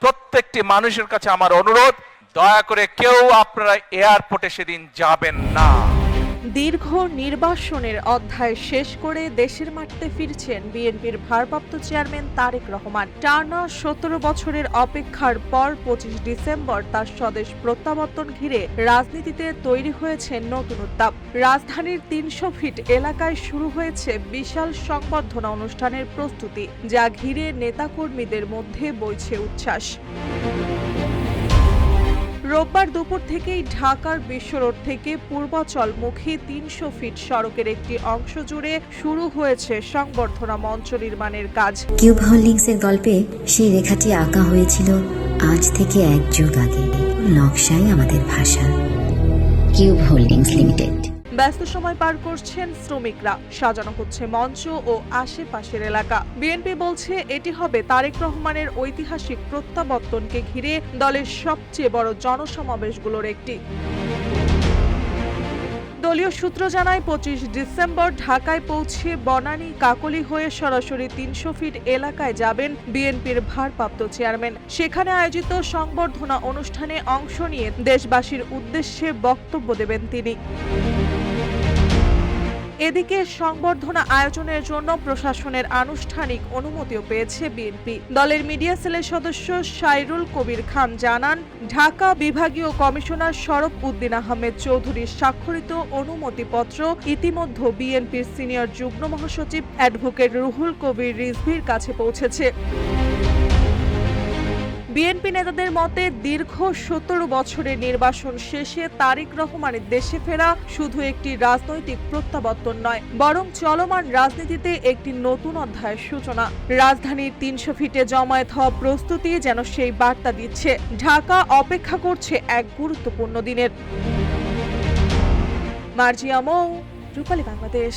প্রত্যেকটি মানুষের কাছে আমার অনুরোধ, দয়া করে কেউ আপনারা এয়ারপোর্টে সেদিন যাবেন না। দীর্ঘ নির্বাসনের অধ্যায় শেষ করে দেশের মাটিতে ফিরছেন বিএনপির ভারপ্রাপ্ত চেয়ারম্যান তারেক রহমান। টানা 17 বছরের অপেক্ষার পর 25 ডিসেম্বর তার স্বদেশ প্রত্যাবর্তন ঘিরে রাজনীতিতে তৈরি হয়েছে নতুন উত্তাপ। রাজধানীর 300 ফিট এলাকায় শুরু হয়েছে বিশাল সংবর্ধনা অনুষ্ঠানের প্রস্তুতি, যা ঘিরে নেতাকর্মীদের মধ্যে বইছে উচ্ছ্বাস। রোববার দুপুর থেকেই ঢাকার বিশ্ব রোড থেকে পূর্বাচলমুখী 300 ফিট সড়কের একটি অংশ জুড়ে শুরু হয়েছে সংবর্ধনা মঞ্চ নির্মাণের কাজ। কিউব হোল্ডিংসের গল্পে সেই রেখাটি আঁকা হয়েছিল আজ থেকে 1 যুগ আগে। নকশাই আমাদের ভাষা। Cube holdings limited. ব্যস্ত সময় পার করছেন শ্রমিকরা, সাজানো হচ্ছে মঞ্চ ও আশেপাশের এলাকা। বিএনপি বলছে এটি হবে তারেক রহমানের ঐতিহাসিক প্রত্যাবর্তনকে ঘিরে দলের সবচেয়ে বড় জনসমাবেশগুলোর একটি। দলীয় সূত্র জানায় 25 ডিসেম্বর ঢাকায় পৌঁছে বনানী কাকলী হয়ে সরাসরি 300 ফিট এলাকায় যাবেন বিএনপির ভারপ্রাপ্ত চেয়ারম্যান। সেখানে আয়োজিত সংবর্ধনা অনুষ্ঠানে অংশ নিয়ে দেশবাসীর উদ্দেশ্যে বক্তব্য দেবেন তিনি। এদিকে সংবর্ধনা আয়োজনের জন্য প্রশাসনের আনুষ্ঠানিক অনুমতিও পেয়েছে বিএনপি। দলের মিডিয়া সেলের সদস্য সাইরুল কবির খান জানান, ঢাকা বিভাগীয় কমিশনার শরফ উদ্দিন আহমেদ চৌধুরীর স্বাক্ষরিত অনুমতিপত্র ইতিমধ্যে বিএনপির সিনিয়র যুগ্ম মহাসচিব অ্যাডভোকেট রুহুল কবির রিজভীর কাছে পৌঁছেছে। বিএনপি নেতাদের মতে দীর্ঘ 17 বছরের নির্বাসন শেষে তারেক রহমানের দেশে ফেরা শুধু একটি রাজনৈতিক প্রত্যাবর্তন নয়, বরং চলমান রাজনীতিতে একটি নতুন অধ্যায়ের সূচনা। রাজধানীর 300 ফিটে জমায়েত হওয়া প্রস্তুতি যেন সেই বার্তা দিচ্ছে ঢাকা অপেক্ষা করছে এক গুরুত্বপূর্ণ দিনের। মার্জিয়া মৌ, রূপালী বাংলাদেশ।